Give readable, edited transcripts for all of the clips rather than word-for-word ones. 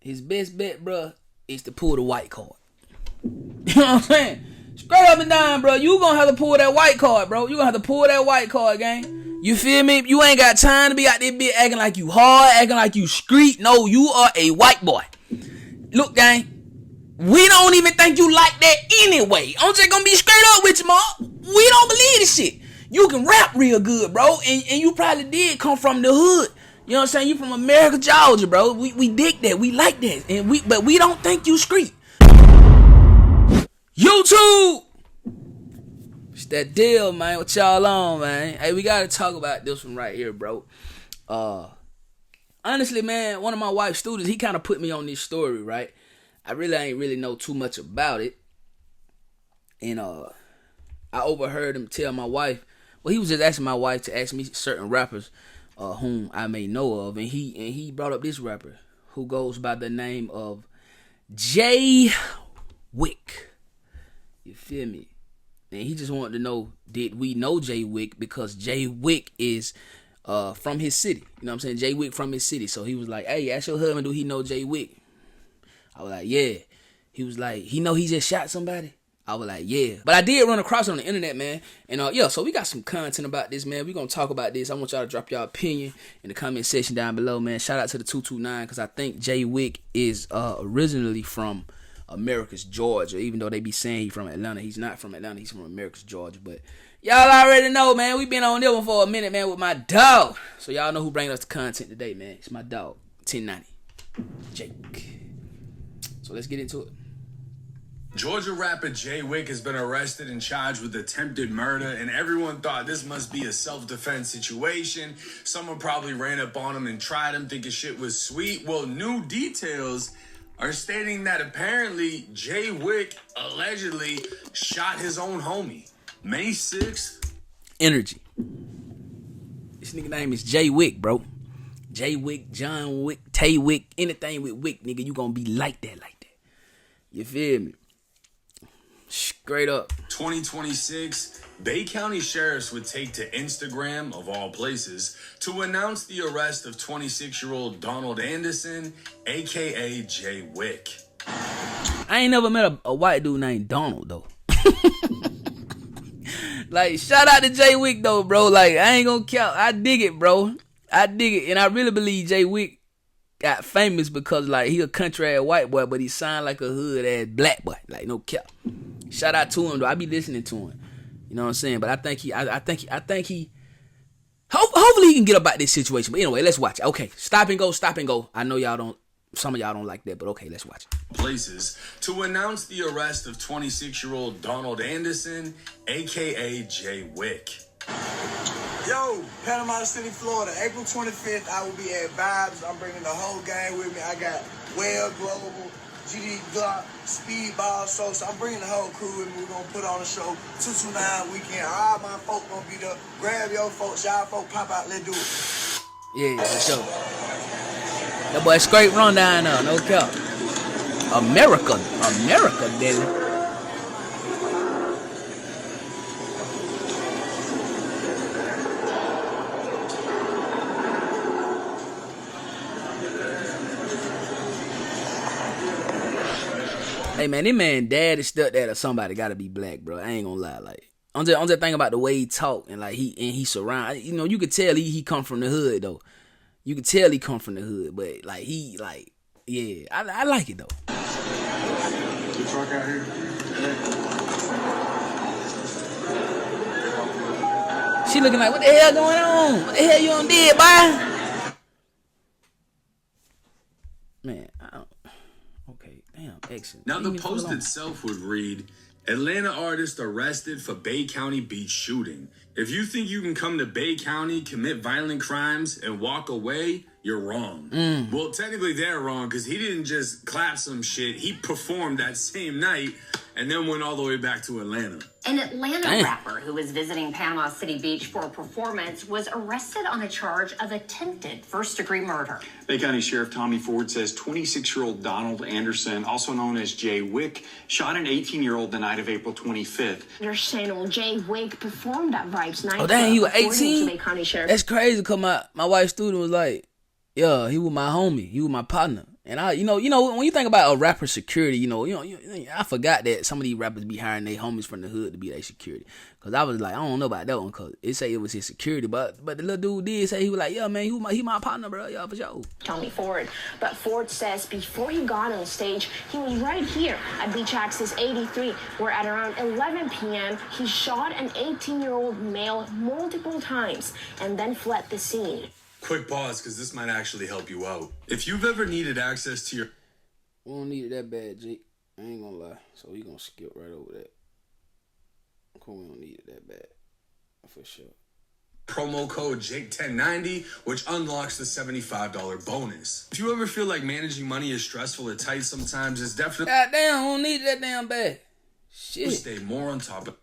his best bet, bro, is to pull the white card. You know what I'm saying? Straight up and down, bro. You gonna have to pull that white card, bro. You gonna have to pull that white card, gang. You feel me? You ain't got time to be out there bitch acting like you hard, acting like you street. No, you are a white boy. Look, gang. We don't even think you like that anyway. I'm just gonna be straight up with you, Mark. We don't believe this shit. You can rap real good, bro. And you probably did come from the hood. You know what I'm saying? You from America, Georgia, bro. We dig that. We like that. But we don't think you street. YouTube! It's that deal, man. What y'all on, man? Hey, we gotta talk about this one right here, bro. Honestly, man, one of my wife's students, he kind of put me on this story, right? I really ain't really know too much about it. And I overheard him tell my wife, well, he was just asking my wife to ask me certain rappers whom I may know of. And he brought up this rapper who goes by the name of Wick. You feel me? And he just wanted to know, did we know Wick? Because Wick is from his city. You know what I'm saying? Wick from his city. So he was like, hey, ask your husband, do he know Wick? I was like, yeah. He was like, he know he just shot somebody? I was like, yeah. But I did run across it on the internet, man. And so we got some content about this, man. We gonna talk about this. I want y'all to drop y'all opinion in the comment section down below, man. Shout out to the 229, because I think Wick is originally from America's Georgia, even though they be saying he's from Atlanta. He's not from Atlanta. He's from America's Georgia. But y'all already know, man. We been on this one for a minute, man, with my dog. So y'all know who bringing us the content today, man. It's my dog, 1090, Jake. So let's get into it. Georgia rapper Wick has been arrested and charged with attempted murder, and everyone thought this must be a self-defense situation. Someone probably ran up on him and tried him, thinking shit was sweet. Well, new details are stating that apparently Wick allegedly shot his own homie. May 6th. Energy. This nigga name is Wick, bro. Wick, John Wick, Tay Wick, anything with Wick, nigga, you gonna be like that. You feel me? Straight up. 2026, Bay County sheriffs would take to Instagram, of all places, to announce the arrest of 26-year-old Donald Anderson, a.k.a. Wick. I ain't never met a white dude named Donald, though. Like, shout out to Wick, though, bro. Like, I ain't gonna count. I dig it, bro. I dig it. And I really believe Wick got famous because, like, he a country-ass white boy, but he signed like a hood-ass black boy. Like, no cap. Shout out to him, though. I be listening to him. You know what I'm saying? But I think he hopefully he can get up out this situation. But anyway, let's watch it. Okay, stop and go. I know some of y'all don't like that, but okay, let's watch it. Places to announce the arrest of 26-year-old Donald Anderson, a.k.a. Wick. Yo, Panama City, Florida, April 25th, I will be at Vibes. I'm bringing the whole gang with me. I got Well Global, GD Glock, Speedball, so I'm bringing the whole crew with me. We're going to put on a show, 229 weekend. All my folk going to be there. Grab your folks, y'all folk, pop out, let's do it. Yeah, for sure. That boy straight run down now, no cap. America, daddy. Hey man, this man dad is stuck there or somebody gotta be black, bro. I ain't gonna lie. Like, I'm just thinking about the way he talk and like he surround. You know, you could tell he come from the hood though. You could tell he come from the hood, but like yeah, I like it though. The truck out here. She looking like, what the hell going on? What the hell you on did, boy? Man, okay, damn, excellent. Now, the post itself would read, Atlanta artist arrested for Bay County beach shooting. If you think you can come to Bay County, commit violent crimes, and walk away, you're wrong. Well, technically they're wrong because he didn't just clap some shit. He performed that same night and then went all the way back to Atlanta. An Atlanta rapper who was visiting Panama City Beach for a performance was arrested on a charge of attempted first-degree murder. Bay County Sheriff Tommy Ford says 26-year-old Donald Anderson, also known as Wick, shot an 18-year-old the night of April 25th. Understandable, Wick performed at Vibes Night. Oh, dang, he was 18? Bay County Sheriff. That's crazy because my wife's student was like, yeah, he was my homie. He was my partner. And when you think about a rapper security, I forgot that some of these rappers be hiring their homies from the hood to be their security. Cause I was like, I don't know about that one, cause it say it was his security, but the little dude did say he was like, yeah, man, he my partner, bro, yeah, for sure. Tommy Ford. But Ford says before he got on stage, he was right here at Beach Access 83, where at around 11 p.m. he shot an 18-year-old male multiple times and then fled the scene. Quick pause, because this might actually help you out. If you've ever needed access to your... We don't need it that bad, Jake. I ain't gonna lie. So we gonna skip right over that. Cool, we don't need it that bad. For sure. Promo code Jake1090, which unlocks the $75 bonus. If you ever feel like managing money is stressful or tight sometimes, it's definitely... Goddamn, I don't need it that damn bad. Shit. Stay more on top of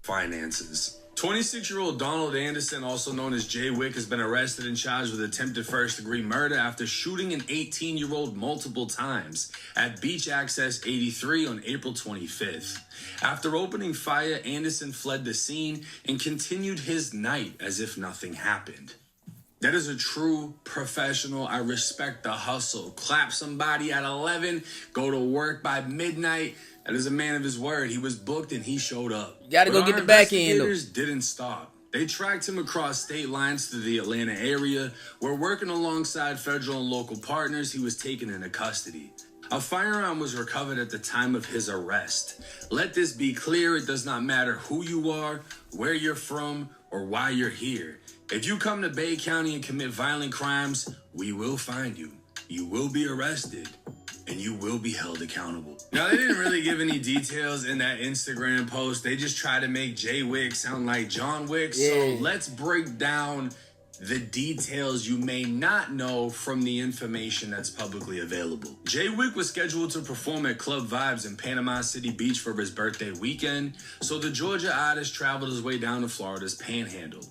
finances. 26-year-old Donald Anderson, also known as Jay Wick, has been arrested and charged with attempted first-degree murder after shooting an 18-year-old multiple times at Beach Access 83 on April 25th. After opening fire, Anderson fled the scene and continued his night as if nothing happened. That is a true professional. I respect the hustle. Clap somebody at 11, go to work by midnight. That is a man of his word. He was booked and he showed up. You gotta go get the back end, though. Investigators didn't stop. They tracked him across state lines to the Atlanta area, where working alongside federal and local partners, he was taken into custody. A firearm was recovered at the time of his arrest. Let this be clear, it does not matter who you are, where you're from, or why you're here. If you come to Bay County and commit violent crimes, we will find you. You will be arrested. And you will be held accountable. Now, they didn't really give any details in that Instagram post. They just tried to make Jay Wick sound like John Wick. Yeah. So let's break down the details you may not know from the information that's publicly available. Jay Wick was scheduled to perform at Club Vibes in Panama City Beach for his birthday weekend. So the Georgia artist traveled his way down to Florida's Panhandle.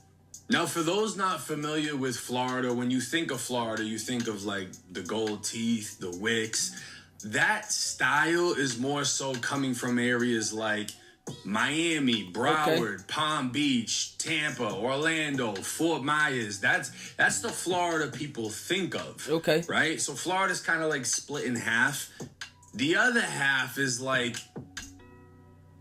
Now, for those not familiar with Florida, when you think of Florida, you think of like the gold teeth, the wicks. That style is more so coming from areas like Miami, Broward, Palm Beach, Tampa, Orlando, Fort Myers. That's the Florida people think of. Okay. Right? So Florida's kind of like split in half. The other half is like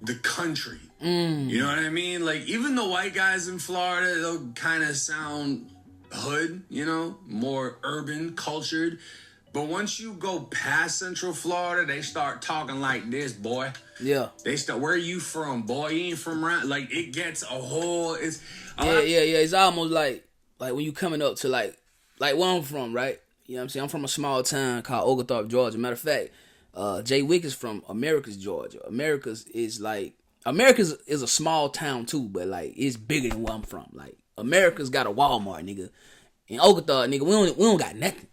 the country. You know what I mean? Like, even the white guys in Florida, they'll kind of sound hood, more urban, cultured. But once you go past Central Florida, they start talking like this, boy. Yeah. They start, where are you from, boy? You ain't from around. Like, it gets a whole... Yeah. It's almost like when you coming up to, like where I'm from, right? You know what I'm saying? I'm from a small town called Oglethorpe, Georgia. Matter of fact, Jay Wick is from Americus, Georgia. Americus is a small town too, but like it's bigger than where I'm from. Like America's got a Walmart, nigga. In Oglethorpe, nigga, we don't got nothing.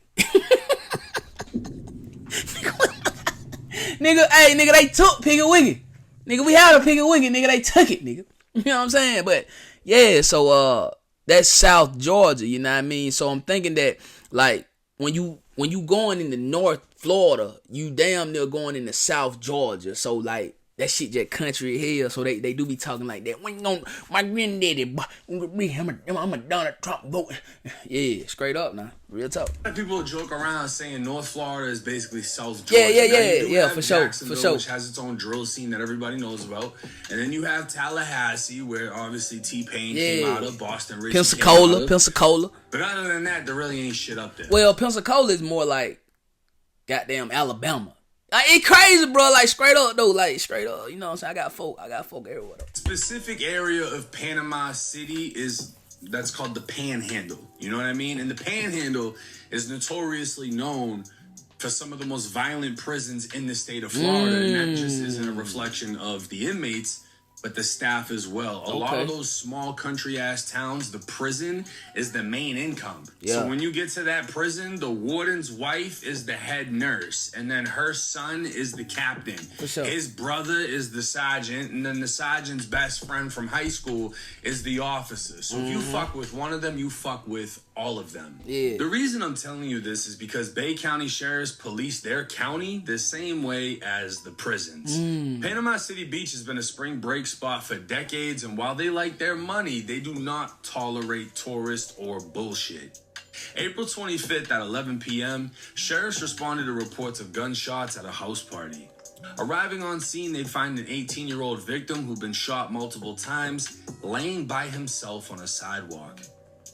nigga, they took Piggy Wiggy. Nigga, we had a Piggy Wiggy, nigga, they took it, nigga. You know what I'm saying? But yeah, so that's South Georgia, you know what I mean? So I'm thinking that like when you going into North Florida, you damn near going into South Georgia. So like that shit just country here, so they do be talking like that. When my granddaddy, I'm a Donald Trump vote. Yeah, straight up now, real talk. People joke around saying North Florida is basically South Georgia. Yeah, for sure. Which has its own drill scene that everybody knows about, and then you have Tallahassee, where obviously T-Pain came out of, Boston, Pensacola. But other than that, there really ain't shit up there. Well, Pensacola is more like goddamn Alabama. Like, it crazy, bro. Like, straight up, though. Like, straight up. You know what I'm saying? I got folk everywhere, though. Specific area of Panama City that's called the Panhandle. You know what I mean? And the Panhandle is notoriously known for some of the most violent prisons in the state of Florida. And that just isn't a reflection of the inmates, but the staff as well. A lot of those small country-ass towns, the prison is the main income. Yeah. So when you get to that prison, the warden's wife is the head nurse, and then her son is the captain. For sure. His brother is the sergeant, and then the sergeant's best friend from high school is the officer. So if you fuck with one of them, you fuck with all of them. Yeah. The reason I'm telling you this is because Bay County sheriffs police their county the same way as the prisons. Panama City Beach has been a spring break spot for decades, and while they like their money, they do not tolerate tourists or bullshit. April 25th at 11 p.m., sheriffs responded to reports of gunshots at a house party. Arriving on scene, they find an 18-year-old victim who'd been shot multiple times, laying by himself on a sidewalk.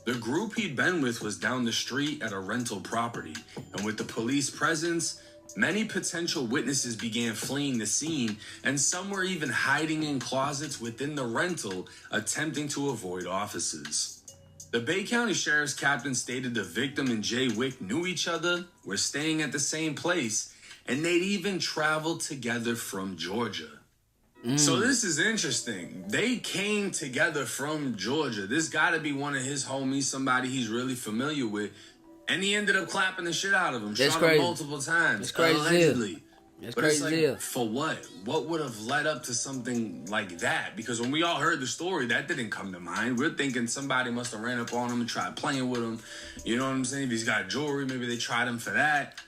The group he'd been with was down the street at a rental property, and with the police presence, many potential witnesses began fleeing the scene, and some were even hiding in closets within the rental, attempting to avoid officers. The Bay County Sheriff's captain stated the victim and Jay Wick knew each other, were staying at the same place, and they'd even traveled together from Georgia. So this is interesting. They came together from Georgia. This got to be one of his homies, somebody he's really familiar with. And he ended up clapping the shit out of him. That's shot crazy. him multiple times. That's crazy. Allegedly. That's But crazy. it's like, for what? What would have led up to something like that? Because when we all heard the story, that didn't come to mind. We're thinking somebody must have ran up on him and tried playing with him. You know what I'm saying? If he's got jewelry, maybe they tried him for that.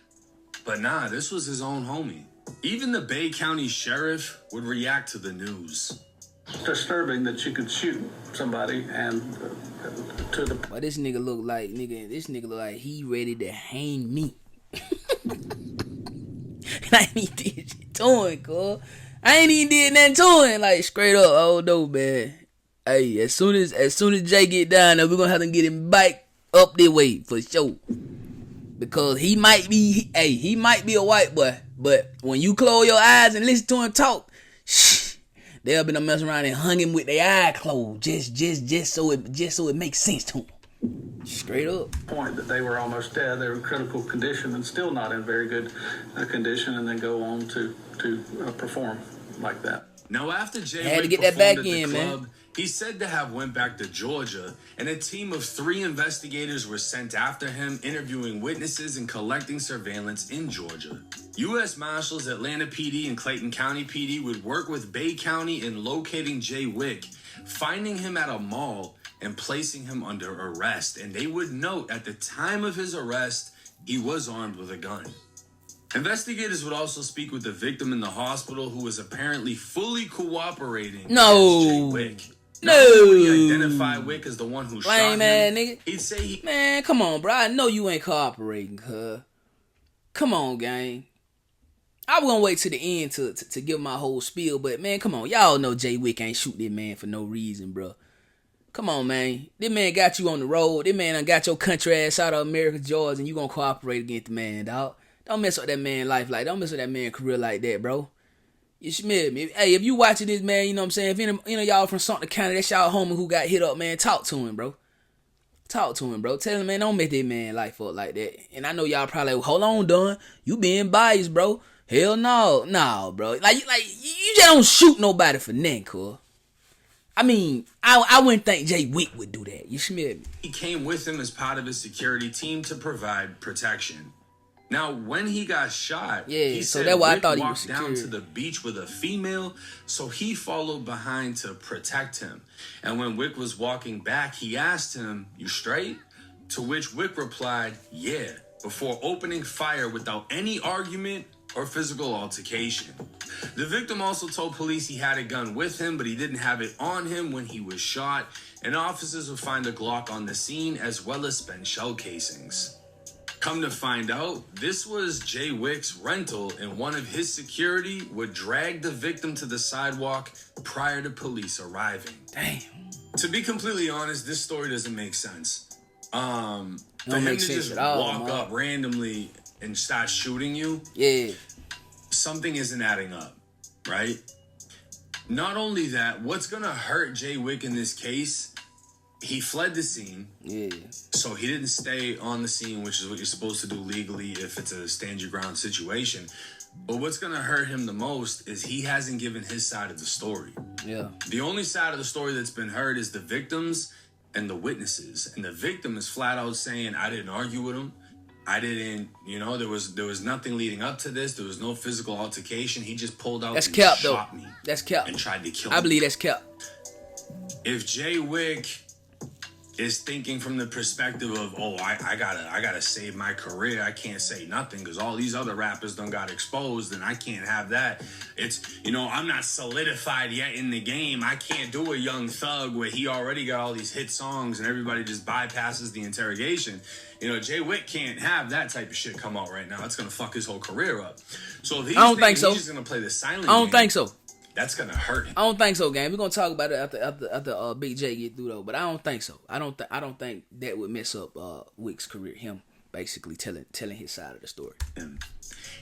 But nah, this was his own homie. Even the Bay County Sheriff would react to the news. It's disturbing that you could shoot somebody and to the But this nigga look like he ready to hang me. I ain't even did shit to him, cuz. I ain't even did nothing to him. Like, straight up, oh no, man. Hey, as soon as Jay get down there, we're gonna have to get him back up their way for sure. Because he might be a white boy, but when you close your eyes and listen to him talk, they'll be messing around and hung him with their eye closed, just so it makes sense to him. Straight up. point that they were almost dead. They were in critical condition and still not in very good condition, and then go on to perform like that. Now, after Jay Had to Wick get that performed back at the in, club, man. he's said to have went back to Georgia, and a team of 3 investigators were sent after him, interviewing witnesses and collecting surveillance in Georgia. U.S. Marshals, Atlanta PD, and Clayton County PD would work with Bay County in locating Jay Wick, finding him at a mall, and placing him under arrest. And they would note at the time of his arrest, he was armed with a gun. Investigators would also speak with the victim in the hospital, who was apparently fully cooperating against Jay Wick. Not only would he identify Wick as the one who shot him, nigga. he'd say Man, come on, bro. I know you ain't cooperating, cuz. Come on, gang. I was gonna wait till the end to give my whole spiel, but man, come on. Y'all know Jay Wick ain't shoot this man for no reason, bro. Come on, man. This man got you on the road. This man done got your country ass out of America, Georgia, and you gonna cooperate against the man, dog. Don't mess up that man's life like that. Don't mess with that man's career like that, bro. You smell me. Hey, if you watching this, man, you know what I'm saying? If any of y'all from Sumter County, that's y'all homie who got hit up, man, talk to him, bro. Talk to him, bro. Tell him, man, don't make that man life up like that. And I know y'all probably like, hold on, Don. You being biased, bro. Hell no. No, bro. Like you just don't shoot nobody for nothing, cuz. I mean, I wouldn't think Jay Wick would do that. You smell me? he came with him as part of his security team to provide protection. Now, when he got shot, he so said that's why I Wick thought he was walked down secure. to the beach with a female, so he followed behind to protect him. And when Wick was walking back, he asked him, "You straight?" To which Wick replied, "Yeah," before opening fire without any argument or physical altercation. The victim also told police he had a gun with him, but he didn't have it on him when he was shot, and officers would find a Glock on the scene as well as spent shell casings. Come to find out, this was Jay Wick's rental, and one of his security would drag the victim to the sidewalk prior to police arriving. Damn. To be completely honest, this story doesn't make sense. For Don't him make to sense just at all, walk man. up randomly and start shooting you, Yeah. something isn't adding up, right? Not only that, what's gonna hurt Jay Wick in this case, he fled the scene. Yeah. So he didn't stay on the scene, which is what you're supposed to do legally if it's a stand your ground situation. But what's going to hurt him the most is he hasn't given his side of the story. Yeah. The only side of the story that's been heard is the victims and the witnesses. And the victim is flat out saying, "I didn't argue with him. I didn't, there was nothing leading up to this. There was no physical altercation. He just pulled out That's and cap, though. shot me That's cap. and tried to kill me." I believe that's cap. If Jay Wick is thinking from the perspective of, oh, I gotta save my career. I can't say nothing because all these other rappers done got exposed and I can't have that. It's, I'm not solidified yet in the game. I can't do a Young Thug where he already got all these hit songs and everybody just bypasses the interrogation. Jay Wick can't have that type of shit come out right now. It's gonna fuck his whole career up. So if he's I don't think so. He's just gonna play the silent I don't game, think so. that's gonna hurt him. I don't think so, gang. We're gonna talk about it after Big J get through though. But I don't think so. I don't think that would mess up Wick's career. Him basically telling his side of the story.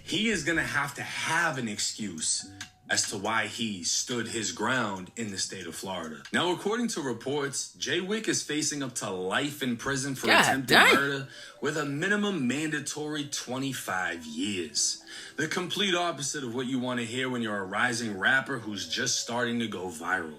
He is gonna have to have an excuse as to why he stood his ground in the state of Florida. Now, according to reports, Jay Wick is facing up to life in prison for attempted murder with a minimum mandatory 25 years. The complete opposite of what you want to hear when you're a rising rapper who's just starting to go viral.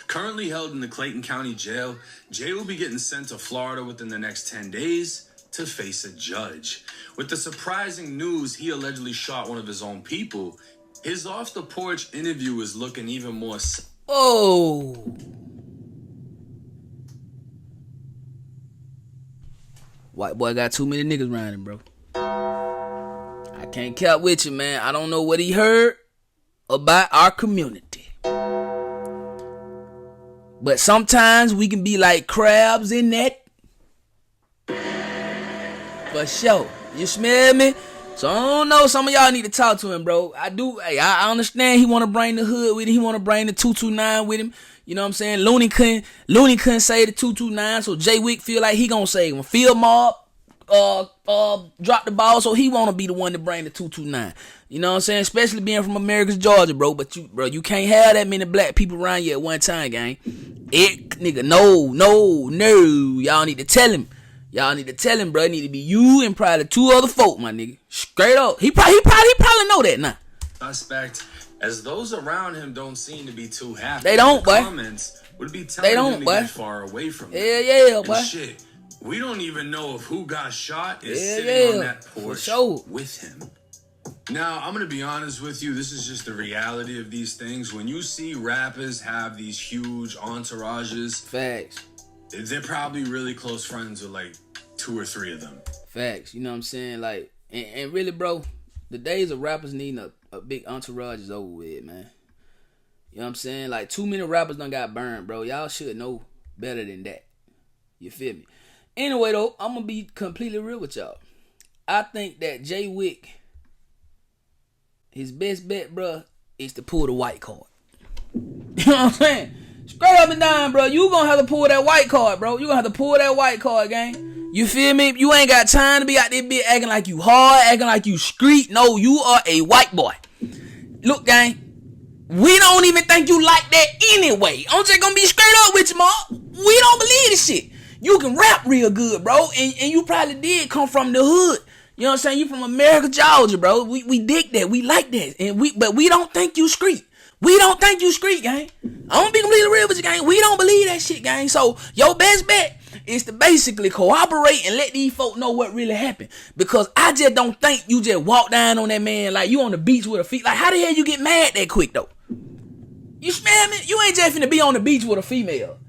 Currently held in the Clayton County Jail, Jay will be getting sent to Florida within the next 10 days to face a judge. With the surprising news he allegedly shot one of his own people, his off-the-porch interview is looking even more... Oh! White boy got too many niggas around him, bro. I can't cap with you, man. I don't know what he heard about our community. But sometimes we can be like crabs in that. For sure. You smell me? So I don't know. Some of y'all need to talk to him, bro. I do. Hey, I understand he want to bring the hood with him. He want to bring the 229 with him. You know what I'm saying? Looney couldn't say the 229, so Jay Wick feel like he gonna save him. Field Mob drop the ball, so he want to be the one to bring the 229. You know what I'm saying? Especially being from America's Georgia, bro. But you can't have that many black people around you at one time, gang. Nigga, no. Y'all need to tell him. Bro. It need to be you and probably 2 other folk, my nigga. Straight up. He probably know that now. Suspect, as those around him don't seem to be too happy. They don't, boy. Comments would be telling him to get far away from them. Yeah, boy. And shit, we don't even know if who got shot is sitting on that porch with him. Now, I'm going to be honest with you. This is just the reality of these things. When you see rappers have these huge entourages, facts, they're probably really close friends with like 2 or 3 of them. Facts. You know what I'm saying? Like, and really, bro, the days of rappers needing a big entourage is over with, man. You know what I'm saying? Like, too many rappers done got burned, bro. Y'all should know better than that. You feel me? Anyway, though, I'm going to be completely real with y'all. I think that Jay Wick, his best bet, bro, is to pull the white card. You know what I'm saying? Straight up and down, bro. You gonna have to pull that white card, bro. You gonna have to pull that white card, gang. You feel me? You ain't got time to be out there bitch acting like you hard, acting like you street. No, you are a white boy. Look, gang, we don't even think you like that anyway. I'm just gonna be straight up with you, Mark. We don't believe this shit. You can rap real good, bro, and you probably did come from the hood. You know what I'm saying? You from America, Georgia, bro. We dig that. We like that. But we don't think you street. We don't think you street, gang. I'm gonna be completely real with you, gang. We don't believe that shit, gang. So your best bet is to basically cooperate and let these folk know what really happened. Because I just don't think you just walk down on that man like you on the beach with a feet. Like, how the hell you get mad that quick, though? You smell me? You ain't just finna be on the beach with a female.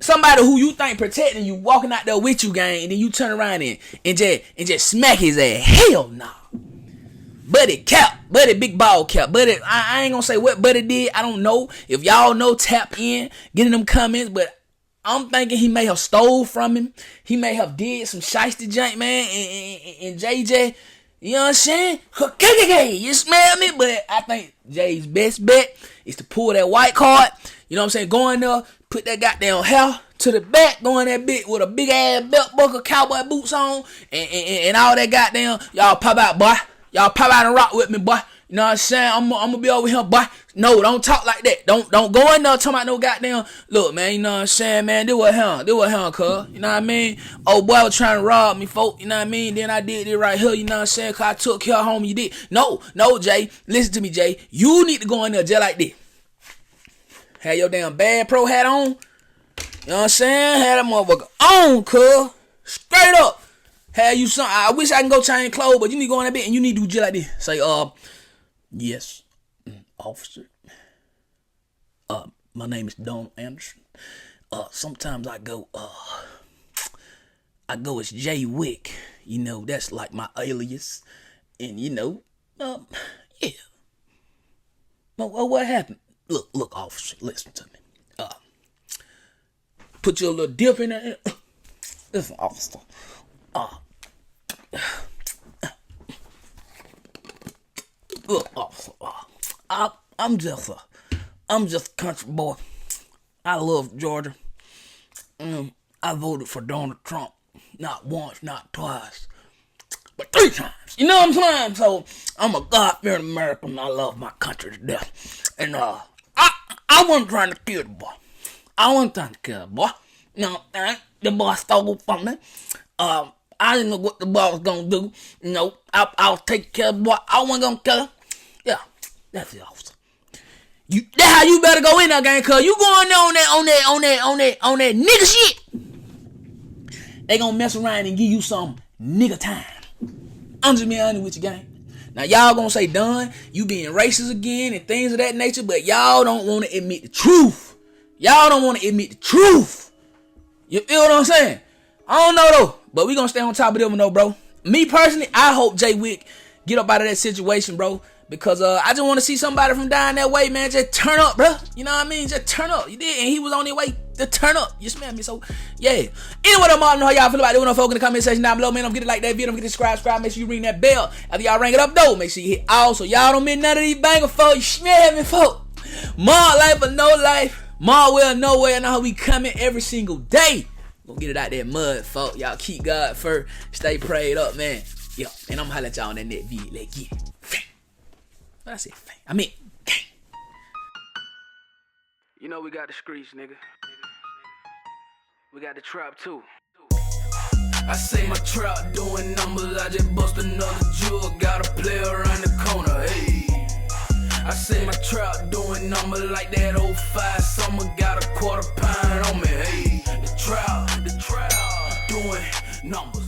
Somebody who you think protecting you, walking out there with you, gang, and then you turn around and just smack his ass. Hell no. Buddy cap, buddy big ball cap, buddy. I ain't gonna say what buddy did. I don't know. If y'all know, tap in, get in them comments. But I'm thinking he may have stole from him. He may have did some shiesty junk, man. And JJ, you know what I'm saying? You smell me? But I think Jay's best bet is to pull that white card. You know what I'm saying? Go in there, put that goddamn hair to the back, go in that bit with a big ass belt buckle, cowboy boots on, and all that goddamn. Y'all pop out, boy. Y'all pop out and rock with me, boy. You know what I'm saying? I'm gonna be over here, boy. No, don't talk like that. Don't go in there talking about no goddamn. Look, man, you know what I'm saying, man? This what him, cuz. You know what I mean? Oh, boy was trying to rob me, folk. You know what I mean? Then I did it right here, you know what I'm saying? Cause I took care of home, you did. No, Jay. Listen to me, Jay. You need to go in there just like this. Have your damn bad pro hat on. You know what I'm saying? Have that motherfucker on, cuz. Straight up. Have you some? I wish I can go change clothes, but you need to go in that bit and you need to do just like this. Say, yes, officer. My name is Don Anderson. sometimes I go as Jay Wick. You know, that's like my alias. And you know, yeah. Well, what happened? Look, officer, listen to me. Put your little dip in there. Listen, officer. Look, officer. I'm just a country boy. I love Georgia. I voted for Donald Trump. Not once, not twice, but 3 times. You know what I'm saying? So I'm a God-fearing American. I love my country to death. And I wasn't trying to kill the boy. No, the boy stole from me. I didn't know what the boy was gonna do. You know, I'll take care of the boy. I wasn't gonna kill him. Yeah, that's the officer. That's how you better go in there, gang, cause you going on that nigga shit. They gonna mess around and give you some nigga time. I'm just being honest with you, gang. Now y'all gonna say, Don, you being racist again and things of that nature, but y'all don't want to admit the truth. Y'all don't want to admit the truth. You feel what I'm saying? I don't know though, but we gonna stay on top of them though, bro. Me personally, I hope Jay Wick get up out of that situation, bro. Because I just want to see somebody from down that way, man. Just turn up, bro. You know what I mean? Just turn up. You did, and he was on his way to turn up. You smell me? So, yeah. Anyway, I'm all know how y'all feel about it. No folk in the comment section down below, man. Don't forget to like that video. Don't forget to subscribe. Make sure you ring that bell. After y'all ring it up, though, make sure you hit all so y'all don't miss none of these banger, folk. You smell me, folk? More life or no life. More well, nowhere. Know how we coming every single day. Gonna get it out that mud, folk. Y'all keep God first. Stay prayed up, man. Yo, and I'm gonna holler at y'all on that next video. Let's get it. What I said, I mean, gang. You know we got the streets, nigga. We got the trap too. I say my trap doing numbers. I just bust another jewel. Got a player around the corner. Hey. I say my trap doing numbers like that 05 summer. Got a quarter pound on me. Hey. The trap doing numbers.